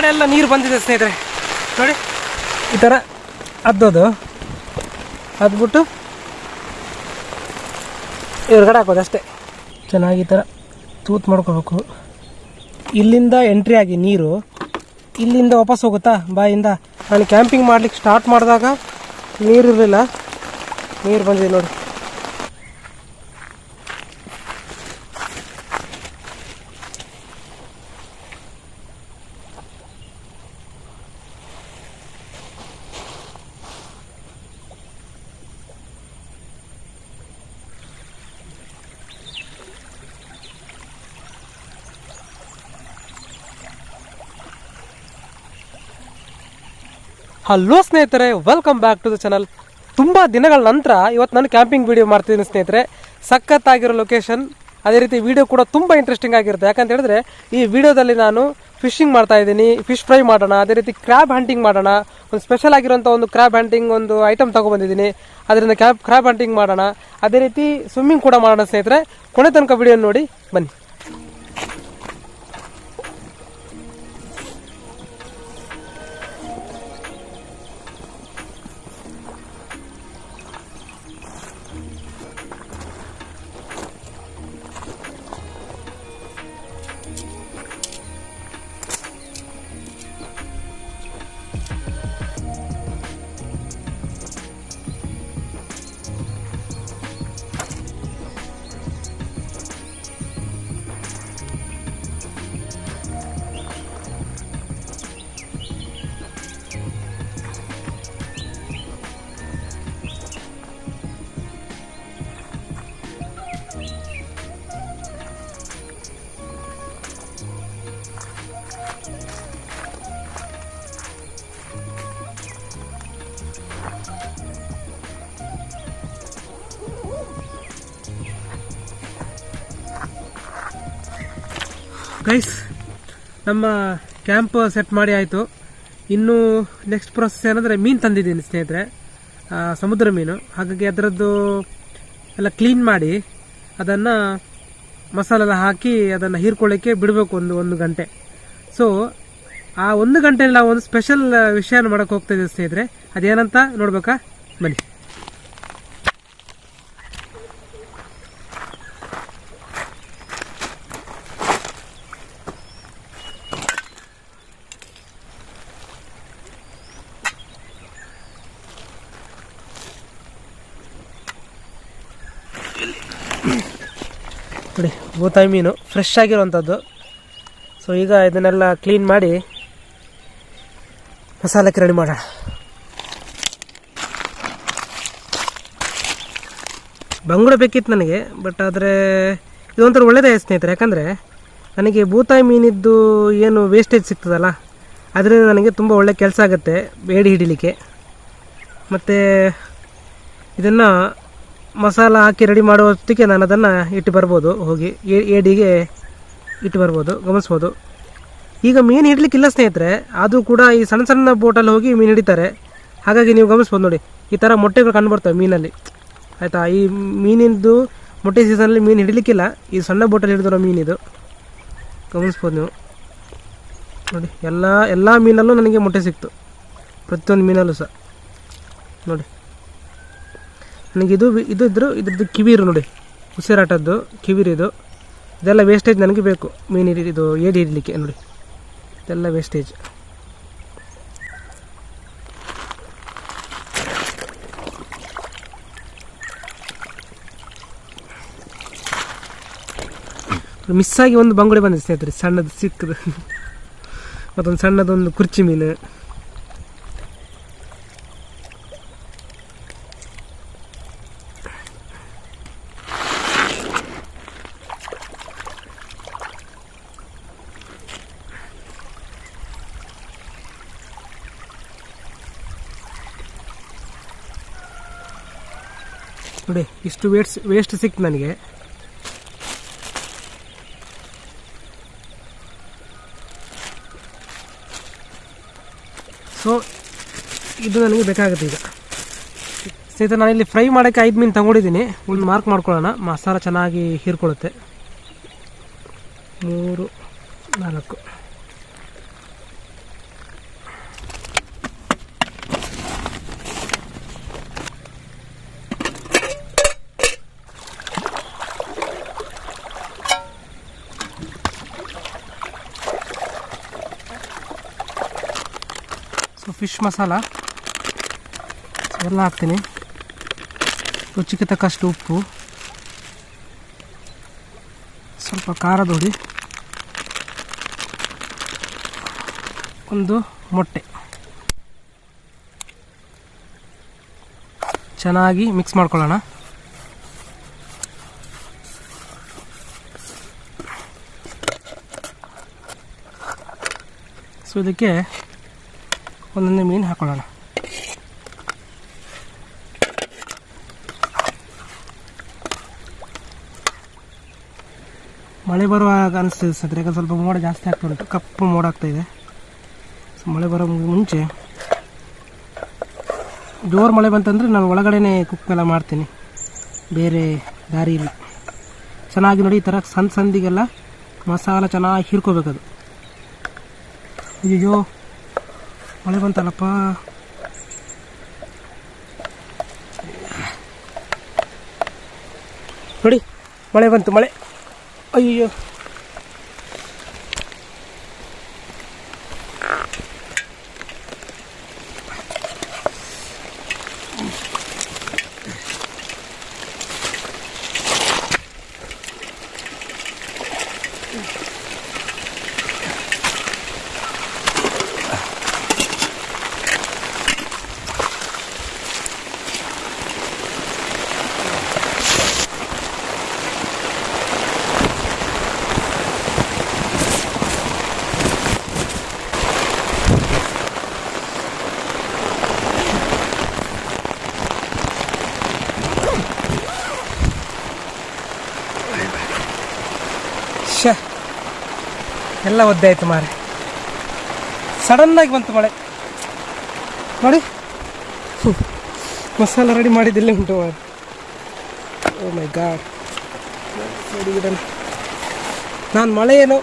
ಒಳಗಡೆ ಎಲ್ಲ ನೀರು ಬಂದಿದೆ ಸ್ನೇಹಿತರೆ. ನೋಡಿ ಈ ಥರ ಅದ್ದೋದು ಅದ್ಬಿಟ್ಟು ಹೊರಗಡೆ ಹಾಕೋದು ಅಷ್ಟೇ. ಚೆನ್ನಾಗಿ ಈ ಥರ ತೂತು ಮಾಡ್ಕೋಬೇಕು. ಇಲ್ಲಿಂದ ಎಂಟ್ರಿ ಆಗಿ ನೀರು ಇಲ್ಲಿಂದ ವಾಪಸ್ ಹೋಗುತ್ತಾ ಬಾಯಿಂದ. ನಾನು ಕ್ಯಾಂಪಿಂಗ್ ಮಾಡ್ಲಿಕ್ಕೆ ಸ್ಟಾರ್ಟ್ ಮಾಡಿದಾಗ ನೀರಿರಲಿಲ್ಲ, ನೀರು ಬಂದಿದೆ ನೋಡಿ. ಹಲೋ ಸ್ನೇಹಿತರೆ, welcome back to the channel. ತುಂಬ ದಿನಗಳ ನಂತರ ಇವತ್ತು ನಾನು ಕ್ಯಾಂಪಿಂಗ್ ವಿಡಿಯೋ ಮಾಡ್ತಿದ್ದೀನಿ ಸ್ನೇಹಿತರೆ. ಸಖತ್ತಾಗಿರೋ ಲೊಕೇಶನ್, ಅದೇ ರೀತಿ ವಿಡಿಯೋ ಕೂಡ ತುಂಬ ಇಂಟ್ರೆಸ್ಟಿಂಗ್ ಆಗಿರುತ್ತೆ. ಯಾಕಂತ ಹೇಳಿದ್ರೆ ಈ ವಿಡಿಯೋದಲ್ಲಿ ನಾನು ಫಿಶಿಂಗ್ ಮಾಡ್ತಾ ಇದ್ದೀನಿ, ಫಿಶ್ ಫ್ರೈ ಮಾಡೋಣ, ಅದೇ ರೀತಿ ಕ್ರ್ಯಾಬ್ ಹಂಟಿಂಗ್ ಮಾಡೋಣ. ಒಂದು ಸ್ಪೆಷಲ್ ಆಗಿರೋಂಥ ಒಂದು ಕ್ರ್ಯಾಬ್ ಹಂಟಿಂಗ್ ಒಂದು ಐಟಮ್ ತಗೊಬಂದಿದ್ದೀನಿ, ಅದರಿಂದ ಕ್ರ್ಯಾಬ್ ಹಂಟಿಂಗ್ ಮಾಡೋಣ. ಅದೇ ರೀತಿ ಸ್ವಿಮ್ಮಿಂಗ್ ಕೂಡ ಮಾಡೋಣ ಸ್ನೇಹಿತರೆ. ಕೊನೆ ತನಕ ವಿಡಿಯೋ ನೋಡಿ ಬನ್ನಿ. ಗೈಸ್, ನಮ್ಮ ಕ್ಯಾಂಪ್ ಸೆಟ್ ಮಾಡಿ ಆಯಿತು. ಇನ್ನು ನೆಕ್ಸ್ಟ್ ಪ್ರೊಸೆಸ್ ಏನಂದರೆ ಮೀನು ತಂದಿದ್ದೀನಿ ಸ್ನೇಹಿತರೆ, ಸಮುದ್ರ ಮೀನು. ಹಾಗಾಗಿ ಅದರದ್ದು ಎಲ್ಲ ಕ್ಲೀನ್ ಮಾಡಿ ಅದನ್ನು ಮಸಾಲೆಲ್ಲ ಹಾಕಿ ಅದನ್ನು ಹೀರ್ಕೊಳ್ಳಿಕ್ಕೆ ಬಿಡಬೇಕು ಒಂದು ಗಂಟೆ. ಸೊ ಆ 1 ಗಂಟೆಯಲ್ಲಿ ನಾವು ಒಂದು ಸ್ಪೆಷಲ್ ವಿಷಯನ ಮಾಡೋಕ್ಕೆ ಹೋಗ್ತಾ ಇದ್ದೀವಿ ಸ್ನೇಹಿತರೆ. ಅದೇನಂತ ನೋಡ್ಬೇಕಾ ಬನ್ನಿ. ನೋಡಿ, ಬೂತಾಯಿ ಮೀನು ಫ್ರೆಶ್ ಆಗಿರುವಂಥದ್ದು. ಸೊ ಈಗ ಇದನ್ನೆಲ್ಲ ಕ್ಲೀನ್ ಮಾಡಿ ಮಸಾಲಕ್ಕೆ ರೆಡಿ ಮಾಡೋಣ. ಬಂಗುಡೆ ಬೇಕಿತ್ತು ನನಗೆ, ಬಟ್ ಆದರೆ ಇದೊಂಥರ ಒಳ್ಳೆಯದೇ ಸ್ನೇಹಿತರೆ. ಯಾಕಂದರೆ ನನಗೆ ಬೂತಾಯಿ ಮೀನಿದ್ದು ಏನು ವೇಸ್ಟೇಜ್ ಸಿಗ್ತದಲ್ಲ, ಅದರಿಂದ ನನಗೆ ತುಂಬ ಒಳ್ಳೆ ಕೆಲಸ ಆಗುತ್ತೆ ಬೇಡಿ ಹಿಡಿಲಿಕ್ಕೆ. ಮತ್ತು ಇದನ್ನು ಮಸಾಲ ಹಾಕಿ ರೆಡಿ ಮಾಡುವಷ್ಟಕ್ಕೆ ನಾನು ಅದನ್ನು ಇಟ್ಟು ಬರ್ಬೋದು, ಹೋಗಿ ಏಡಿಗೆ ಇಟ್ಟು ಬರ್ಬೋದು, ಗಮನಿಸ್ಬೋದು. ಈಗ ಮೀನು ಹಿಡಲಿಕ್ಕಿಲ್ಲ ಸ್ನೇಹಿತರೆ, ಅದು ಕೂಡ ಈ ಸಣ್ಣ ಸಣ್ಣ ಬೋಟಲ್ಲಿ ಹೋಗಿ ಮೀನು ಹಿಡಿತಾರೆ. ಹಾಗಾಗಿ ನೀವು ಗಮನಿಸ್ಬೋದು ನೋಡಿ, ಈ ಥರ ಮೊಟ್ಟೆಗಳು ಕಂಡುಬರ್ತವೆ ಮೀನಲ್ಲಿ, ಆಯಿತಾ. ಈ ಮೀನಿಂದು ಮೊಟ್ಟೆ ಸೀಸನಲ್ಲಿ ಮೀನು ಹಿಡಲಿಕ್ಕಿಲ್ಲ, ಈ ಸಣ್ಣ ಬೋಟಲ್ಲಿ ಹಿಡಿದಿರೋ ಮೀನಿದು ಗಮನಿಸ್ಬೋದು ನೀವು ನೋಡಿ. ಎಲ್ಲ ಮೀನಲ್ಲೂ ನನಗೆ ಮೊಟ್ಟೆ ಸಿಕ್ತು, ಪ್ರತಿಯೊಂದು ಮೀನಲ್ಲೂ ಸಹ ನೋಡಿ. ನನಗೆ ಇದ್ರದ್ದು ಕಿವಿರು ನೋಡಿ, ಉಸಿರಾಟದ್ದು ಕಿವಿರಿದು, ಇದೆಲ್ಲ ವೇಸ್ಟೇಜ್ ನನಗೆ ಬೇಕು ಮೀನು ಇದು ಏಡಿ ಹಿಡಲಿಕ್ಕೆ ನೋಡಿ. ಇದೆಲ್ಲ ವೇಸ್ಟೇಜ್. ಮಿಸ್ಸಾಗಿ ಒಂದು ಬಂಗುಡೆ ಬಂದಿದೆ ಸ್ನೇಹಿತರೆ, ಸಣ್ಣದು ಸಿಕ್ಕದು. ಮತ್ತೊಂದು ಸಣ್ಣದೊಂದು ಕುರ್ಚಿ ಮೀನು. ನೋಡಿ, ಇಷ್ಟು ವೇಸ್ಟ್ ಸಿಕ್ತು ನನಗೆ. ಸೊ ಇದು ನನಗೆ ಬೇಕಾಗುತ್ತೆ ಈಗ ಸ್ನೇಹಿತರೆ. ನಾನಿಲ್ಲಿ ಫ್ರೈ ಮಾಡೋಕ್ಕೆ 5 ಮೀನು ತಗೊಂಡಿದ್ದೀನಿ. ಒಂದು ಮಾರ್ಕ್ ಮಾಡ್ಕೊಳ್ಳೋಣ, ಮಸಾಲ ಚೆನ್ನಾಗಿ ಹೀರ್ಕೊಳ್ಳುತ್ತೆ. 3 4 ಫಿಶ್ ಮಸಾಲ ಎಲ್ಲ ಹಾಕ್ತೀನಿ. ರುಚಿಗೆ ತಕ್ಕಷ್ಟು ಉಪ್ಪು, ಸ್ವಲ್ಪ ಖಾರದ ಹುಡಿ, ಒಂದು ಮೊಟ್ಟೆ. ಚೆನ್ನಾಗಿ ಮಿಕ್ಸ್ ಮಾಡ್ಕೊಳ್ಳೋಣ. ಸೊ ಇದಕ್ಕೆ ಒಂದೊಂದೇ ಮೀನು ಹಾಕೊಳ್ಳೋಣ. ಮಳೆ ಬರುವಾಗ ಅನಿಸ್ತಿದೆ ಸರ್, ಯಾಕಂದ್ರೆ ಸ್ವಲ್ಪ ಮೋಡ ಜಾಸ್ತಿ ಆಗ್ತಾ ಉಂಟು, ಕಪ್ಪು ಮೋಡ ಆಗ್ತಾಯಿದೆ. ಸೊ ಮಳೆ ಬರೋ ಮುಂಚೆ, ಜೋರು ಮಳೆ ಬಂತಂದರೆ ನಾನು ಒಳಗಡೆನೇ ಕುಕ್ ಎಲ್ಲ ಮಾಡ್ತೀನಿ, ಬೇರೆ ದಾರಿ ಇಲ್ಲ. ಚೆನ್ನಾಗಿ ನೋಡಿ, ಈ ಥರ ಸಂದಿಗೆಲ್ಲ ಮಸಾಲ ಚೆನ್ನಾಗಿ ಹೀರ್ಕೋಬೇಕದು. ಅಯ್ಯೋ ಮಳೆ ಬಂತಲ್ಲಪ್ಪ. ನೋಡಿ ಮಳೆ ಬಂತು, ಮಳೆ. ಅಯ್ಯೋ ಎಲ್ಲ ಒದ್ದೆ ಆಯಿತು ಮಾರೆ, ಸಡನ್ನಾಗಿ ಬಂತು ಮಳೆ. ನೋಡಿ ಮಸಾಲ ರೆಡಿ ಮಾಡಿದ್ದಿಲ್ಲೇ ಉಂಟು ಮಾರೆ. ಓ ಮೈ ಗಾಡ್. ನಾನು ಮಳೆಯೇನು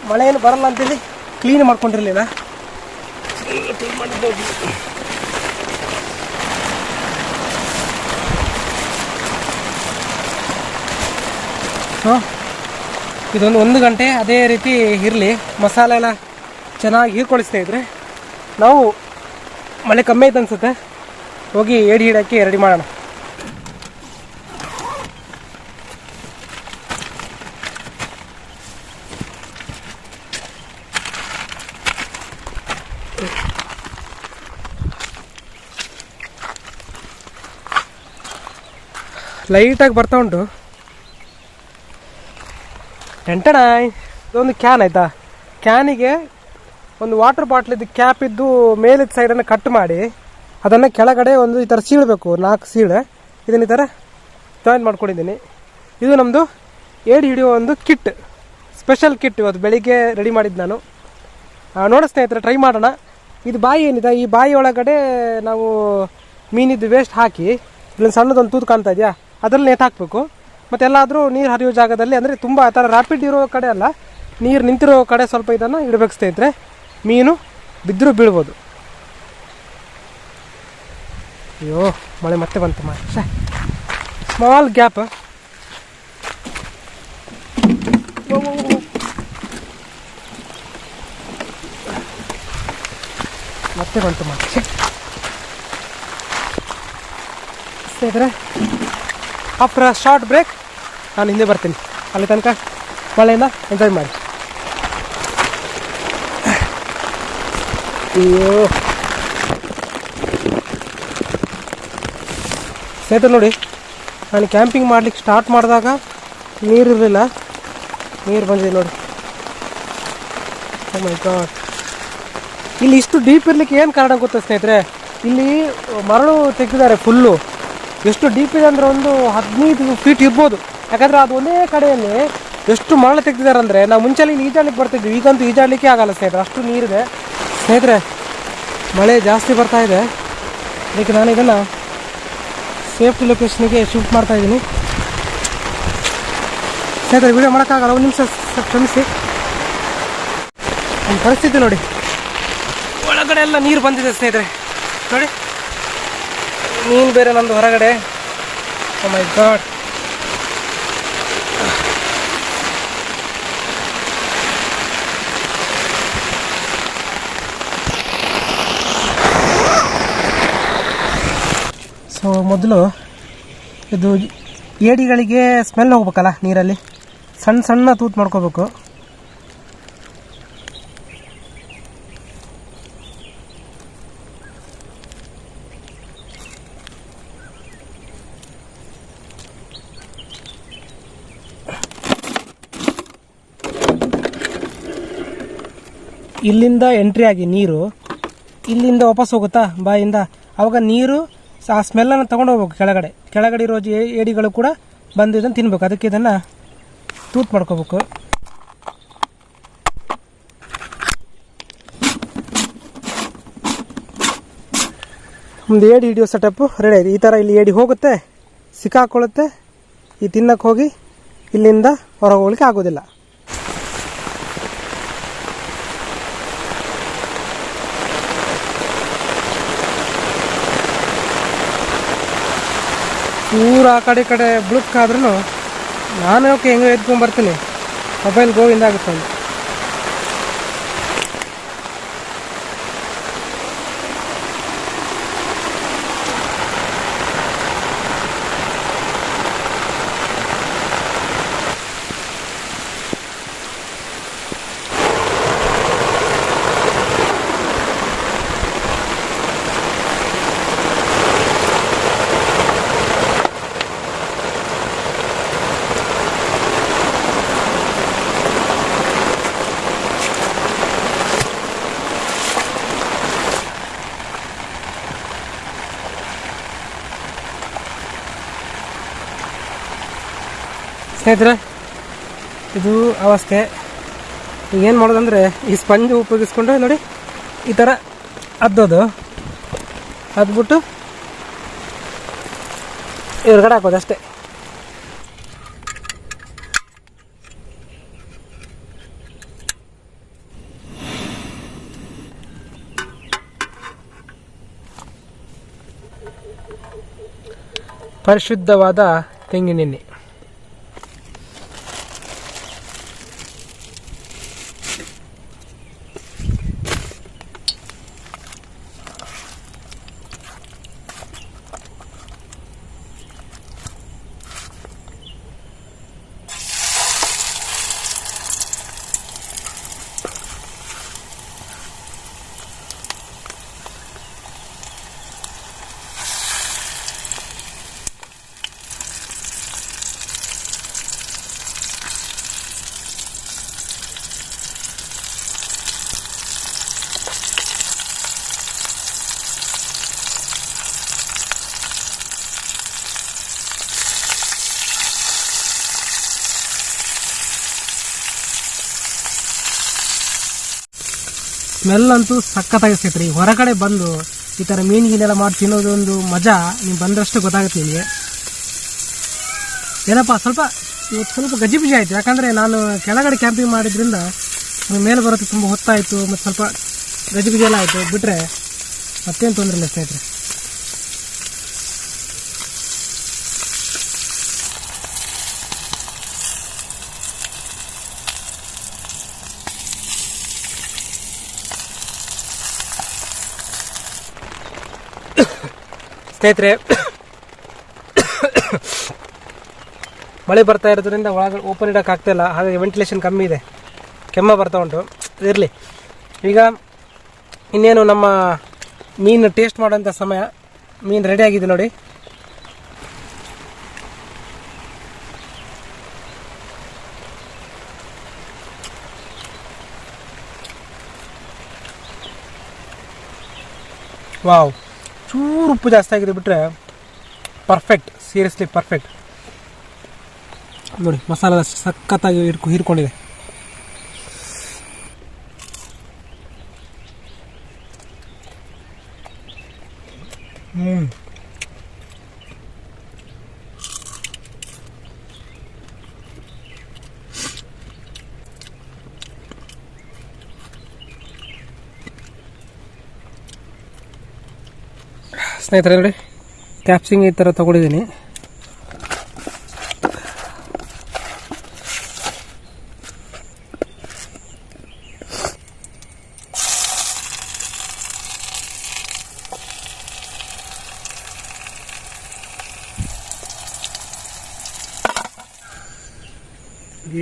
ಬರಲ್ಲ ಅಂತೇಳಿ ಕ್ಲೀನ್ ಮಾಡ್ಕೊಂಡಿರಲಿಲ್ಲ. ಸೊ ಇದೊಂದು 1 ಗಂಟೆ ಅದೇ ರೀತಿ ಇರಲಿ. ಮಸಾಲೆ ಎಲ್ಲ ಚೆನ್ನಾಗಿ ಹೀರ್ಕೊಳಿಸ್ತಾ ಇದ್ರೆ ನಾವು ಮಳೆ ಕಮ್ಮಿ ಆಯ್ತು ಅನ್ಸುತ್ತೆ, ಹೋಗಿ ಏಡಿ ಹಿಡೋಕ್ಕೆ ರೆಡಿ ಮಾಡೋಣ. ಲೈಟಾಗಿ ಬರ್ತಾ ಉಂಟು. ಟೆಂಟಣ. ಇದೊಂದು ಕ್ಯಾನ್ ಆಯಿತಾ, ಕ್ಯಾನಿಗೆ ಒಂದು ವಾಟರ್ ಬಾಟ್ಲಿದ್ದು ಕ್ಯಾಪ್ ಇದ್ದು ಮೇಲಿದ್ದ ಸೈಡನ್ನು ಕಟ್ ಮಾಡಿ ಅದನ್ನು ಕೆಳಗಡೆ ಒಂದು ಈ ಥರ ಸೀಳಬೇಕು, 4 ಸೀಳು. ಇದನ್ನು ಈ ಥರ ಜಾಯಿನ್ ಮಾಡ್ಕೊಂಡಿದ್ದೀನಿ. ಇದು ನಮ್ಮದು ಏಡಿ ಹಿಡಿಯೋ ಒಂದು ಕಿಟ್, ಸ್ಪೆಷಲ್ ಕಿಟ್. ಇವತ್ತು ಬೆಳಿಗ್ಗೆ ರೆಡಿ ಮಾಡಿದ್ದು ನಾನು. ನೋಡಿ ಸ್ನೇಹಿತರೆ, ಟ್ರೈ ಮಾಡೋಣ. ಇದು ಬಾಯಿ ಏನಿದೆ, ಈ ಬಾಯಿ ಒಳಗಡೆ ನಾವು ಮೀನಿದ್ದು ವೇಸ್ಟ್ ಹಾಕಿ, ಇಲ್ಲೊಂದು ಸಣ್ಣದೊಂದು ತೂತು ಕಾಣ್ತಾ ಇದೆಯಾ, ಅದರಲ್ಲಿ ನೇತು ಹಾಕಬೇಕು. ಮತ್ತು ಎಲ್ಲಾದರೂ ನೀರು ಹರಿಯೋ ಜಾಗದಲ್ಲಿ, ಅಂದರೆ ತುಂಬ ಆ ಥರ ರ್ಯಾಪಿಡ್ ಇರೋ ಕಡೆ ಅಲ್ಲ, ನೀರು ನಿಂತಿರೋ ಕಡೆ ಸ್ವಲ್ಪ ಇದನ್ನು ಇಡಬೇಕು ಸ್ನೇಹಿತರೆ. ಮೀನು ಬಿದ್ದರೂ ಬೀಳ್ಬೋದು. ಅಯ್ಯೋ ಮಳೆ ಮತ್ತೆ ಬಂತು ಮಾರೆ. Small gap. ಮತ್ತೆ ಬಂತು ಮಾರೆ ಸ್ನೇಹಿತರೆ. ಆಫ್ಟರ್ ಅ ಶಾರ್ಟ್ ಬ್ರೇಕ್ ನಾನು ಹಿಂದೆ ಬರ್ತೀನಿ. ಅಲ್ಲಿ ತನಕ ಮಳೆಯಿಂದ ಎಂಜಾಯ್ ಮಾಡಿ. ಅಯ್ಯೋ ಸ್ನೇಹಿತರೆ ನೋಡಿ, ನಾನು ಕ್ಯಾಂಪಿಂಗ್ ಮಾಡ್ಲಿಕ್ಕೆ ಸ್ಟಾರ್ಟ್ ಮಾಡಿದಾಗ ನೀರಿರಲಿಲ್ಲ, ನೀರು ಬಂದಿದೆ ನೋಡಿ. ಓ ಮೈ ಗಾಡ್. ಇಲ್ಲಿ ಇಷ್ಟು ಡೀಪ್ ಇರಲಿಕ್ಕೆ ಏನು ಕಾರಣ ಗೊತ್ತಾ ಸ್ನೇಹಿತರೆ, ಇಲ್ಲಿ ಮರಳು ತೆಗೆದಿದ್ದಾರೆ ಫುಲ್ಲು. ಎಷ್ಟು ಡೀಪ್ ಇದೆ ಅಂದರೆ ಒಂದು 15 ಫೀಟ್ ಇರ್ಬೋದು. ಯಾಕಂದರೆ ಅದು ಒಂದೇ ಕಡೆಯಲ್ಲಿ ಎಷ್ಟು ಮರಳು ತೆಗೆದಿದ್ದಾರೆ ಅಂದರೆ, ನಾವು ಮುಂಚೆಲ್ಲಿ ಇಲ್ಲಿ ಈಜಾಡ್ಲಿಕ್ಕೆ ಬರ್ತಿದ್ವಿ, ಈಗಂತೂ ಈಜಾಡಲಿಕ್ಕೆ ಆಗಲ್ಲ ಸ್ನೇಹಿತರೆ, ಅಷ್ಟು ನೀರಿದೆ. ಸ್ನೇಹಿತರೆ ಮಳೆ ಜಾಸ್ತಿ ಬರ್ತಾ ಇದೆ, ಅದಕ್ಕೆ ನಾನು ಇದನ್ನು ಸೇಫ್ಟಿ ಲೊಕೇಶನ್ಗೆ ಶಿಫ್ಟ್ ಮಾಡ್ತಾಯಿದ್ದೀನಿ. ಸ್ನೇಹಿತರೆ ವಿಡಿಯೋ ಮಾಡೋಕ್ಕಾಗಲ್ಲ, 1 ನಿಮಿಷ ಕ್ಷಮಿಸಿ. ಒಂದು ಪರಿಸ್ಥಿತಿ ನೋಡಿ, ಒಳಗಡೆ ಎಲ್ಲ ನೀರು ಬಂದಿದೆ ಸ್ನೇಹಿತರೆ. ನೋಡಿ ಮೀನು ಬೇರೆ ನಮ್ಮದು ಹೊರಗಡೆ. ಓ ಮೈ ಗಾಡ್. ಸೊ ಮೊದಲು ಇದು ಏಡಿಗಳಿಗೆ ಸ್ಮೆಲ್ ಹೋಗ್ಬೇಕಲ್ಲ ನೀರಲ್ಲಿ, ಸಣ್ಣ ಸಣ್ಣ ತೂತು ಮಾಡ್ಕೋಬೇಕು. ಇಲ್ಲಿಂದ ಎಂಟ್ರಿ ಆಗಿ ನೀರು ಇಲ್ಲಿಂದ ವಾಪಸ್ ಹೋಗುತ್ತಾ ಬಾಯಿಂದ, ಆವಾಗ ನೀರು ಆ ಸ್ಮೆಲ್ಲನ್ನು ತೊಗೊಂಡು ಹೋಗ್ಬೇಕು ಕೆಳಗಡೆ ಇರೋ ಏಡಿಗಳು ಕೂಡ ಬಂದು ಇದನ್ನು ತಿನ್ಬೇಕು. ಅದಕ್ಕೆ ಇದನ್ನು ತೂತು ಮಾಡ್ಕೋಬೇಕು. ಒಂದು ಏಡಿ ಹಿಡಿಯೋ ಸೆಟಪ್ಪು ರೆಡಿ ಆಯಿತು. ಈ ಥರ ಇಲ್ಲಿ ಏಡಿ ಹೋಗುತ್ತೆ, ಸಿಕ್ಕಾಕೊಳ್ಳುತ್ತೆ, ಈ ತಿನ್ನಕ್ಕೆ ಹೋಗಿ ಇಲ್ಲಿಂದ ಹೊರಗೆ ಹೋಗ್ಲಿಕ್ಕೆ ಆಗೋದಿಲ್ಲ. ಪೂರ ಆ ಕಡೆ ಬುಳುಕಾದ್ರೂ ನಾನು ಓಕೆ ಹೆಂಗೆ ಎತ್ಕೊಂಡ್ಬರ್ತೀನಿ, ಮೊಬೈಲ್ ಗೋವಿಂದ ಆಗುತ್ತೆ. ಸ್ನೇಹಿತರೆ, ಇದು ಅವಸ್ಥೆ. ಈಗೇನು ಮಾಡೋದಂದರೆ ಈ ಸ್ಪಂಜ್ ಉಪಯೋಗಿಸ್ಕೊಂಡು ನೋಡಿ ಈ ಥರ ಅದ್ದೋದು, ಅದ್ಬಿಟ್ಟು ಹೊರಗಡೆ ಹಾಕೋದು ಅಷ್ಟೇ. ಪರಿಶುದ್ಧವಾದ ತೆಂಗಿನೆಣ್ಣೆ. ಸ್ಮೆಲ್ ಅಂತೂ ಸಖತ್ತಾಗಿ ಸಿಗ್ತೈತೆ ರೀ. ಹೊರಗಡೆ ಬಂದು ಈ ಥರ ಮೀನಿಗೆಲ್ಲ ಮಾಡಿ ತಿನ್ನೋದು ಒಂದು ಮಜಾ ನೀವು ಬಂದಷ್ಟು ಗೊತ್ತಾಗುತ್ತೆ ನಿಮಗೆ. ಏನಪ್ಪ ಇವತ್ತು ಸ್ವಲ್ಪ ಗಜಿಬಿಜಿ ಆಯಿತು, ಯಾಕಂದರೆ ನಾನು ಕೆಳಗಡೆ ಕ್ಯಾಂಪಿಂಗ್ ಮಾಡಿದ್ರಿಂದ ಮೇಲೆ ಬರೋದು ತುಂಬ ಹೊತ್ತಾಯಿತು, ಮತ್ತು ಸ್ವಲ್ಪ ಗಜಿಬಿಜಿ ಎಲ್ಲ ಆಯಿತು. ಬಿಟ್ಟರೆ ಮತ್ತೇನು ತೊಂದರೆ ಇಲ್ಲ ಸ್ನೇಹಿತರೆ. ಸ್ನೇಹಿತರೆ, ಮಳೆ ಬರ್ತಾ ಇರೋದ್ರಿಂದ ಒಳಗಡೆ ಓಪನ್ ಇಡೋಕೆ ಆಗ್ತಾಯಿಲ್ಲ, ಹಾಗಾಗಿ ವೆಂಟಿಲೇಷನ್ ಕಮ್ಮಿ ಇದೆ, ಕೆಮ್ಮ ಬರ್ತಾ ಉಂಟು. ಇರಲಿ, ಈಗ ಇನ್ನೇನು ನಮ್ಮ ಮೀನು ಟೇಸ್ಟ್ ಮಾಡೋಂಥ ಸಮಯ. ಮೀನು ರೆಡಿ ಆಗಿದೆ ನೋಡಿ. ವಾವ್, ಚೂರು ಉಪ್ಪು ಜಾಸ್ತಿ ಆಗಿದೆ, ಬಿಟ್ಟರೆ ಪರ್ಫೆಕ್ಟ್, ಸೀರಿಯಸ್ಲಿ ಪರ್ಫೆಕ್ಟ್ ನೋಡಿ. ಮಸಾಲ ಸಖತ್ತಾಗಿ ಹೀರ್ಕೊಂಡಿದೆ. ಸ್ನೇಹಿತರೆ ನೋಡಿ, ಕ್ಯಾಪ್ಸಿಂಗ್ ಈ ಥರ ತೊಗೊಂಡಿದ್ದೀನಿ.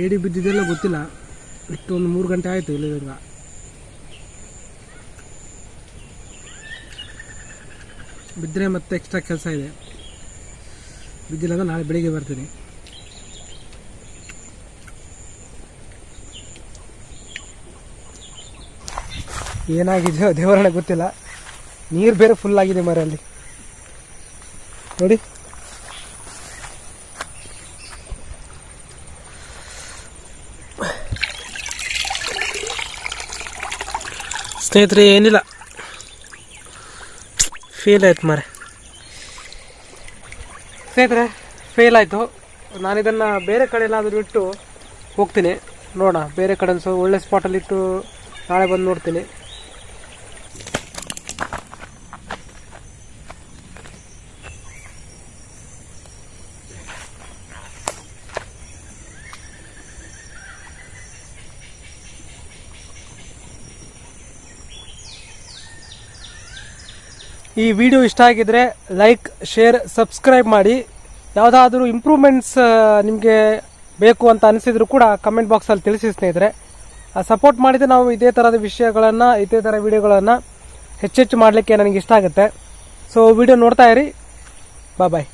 ಏಡಿ ಬಿದ್ದಿದ್ದೆಲ್ಲ ಗೊತ್ತಿಲ್ಲ, ಇಷ್ಟು ಒಂದು 3 ಗಂಟೆ ಆಯಿತು ಇಲ್ಲಿವರೆಗ. ಬಿದ್ದರೆ ಮತ್ತೆ ಎಕ್ಸ್ಟ್ರಾ ಕೆಲಸ ಇದೆ, ಬಿದ್ದಿಲ್ಲ ಅಂದ್ರೆ ನಾಳೆ ಬೆಳಿಗ್ಗೆ ಬರ್ತೀನಿ. ಏನಾಗಿದೆಯೋ ದೇವರನ್ನ ಗೊತ್ತಿಲ್ಲ. ನೀರು ಬೇರೆ ಫುಲ್ ಆಗಿದೆ ಮರಲ್ಲಿ ನೋಡಿ. ಸ್ನೇಹಿತರೆ ಏನಿಲ್ಲ, ಫೇಲ್ ಆಯ್ತು ಮಾರೆ ಸ್ನೇಹಿತರೆ, ಫೇಲ್ ಆಯಿತು. ನಾನಿದನ್ನು ಬೇರೆ ಕಡೆ ಎಲ್ಲಾದರೂ ಇಟ್ಟು ಹೋಗ್ತೀನಿ, ನೋಡೋಣ ಬೇರೆ ಕಡೆ ಒಳ್ಳೆ ಸ್ಪಾಟಲ್ಲಿ ಇಟ್ಟು ನಾಳೆ ಬಂದು ನೋಡ್ತೀನಿ. ಈ ವಿಡಿಯೋ ಇಷ್ಟ ಆಗಿದ್ರೆ ಲೈಕ್, ಶೇರ್, ಸಬ್ಸ್ಕ್ರೈಬ್ ಮಾಡಿ. ಯಾವುದಾದ್ರೂ ಇಂಪ್ರೂವ್ಮೆಂಟ್ಸ್ ನಿಮಗೆ ಬೇಕು ಅಂತ ಅನಿಸಿದ್ರು ಕೂಡ ಕಮೆಂಟ್ ಬಾಕ್ಸಲ್ಲಿ ತಿಳಿಸಿ ಸ್ನೇಹಿತರೆ. ಸಪೋರ್ಟ್ ಮಾಡಿದರೆ ನಾವು ಇದೇ ಥರದ ವಿಷಯಗಳನ್ನು, ಇದೇ ಥರ ವಿಡಿಯೋಗಳನ್ನು ಹೆಚ್ಚೆಚ್ಚು ಮಾಡಲಿಕ್ಕೆ ನನಗೆ ಇಷ್ಟ ಆಗುತ್ತೆ. ಸೊ ವಿಡಿಯೋ ನೋಡ್ತಾ ಇರಿ. ಬಾಯ್.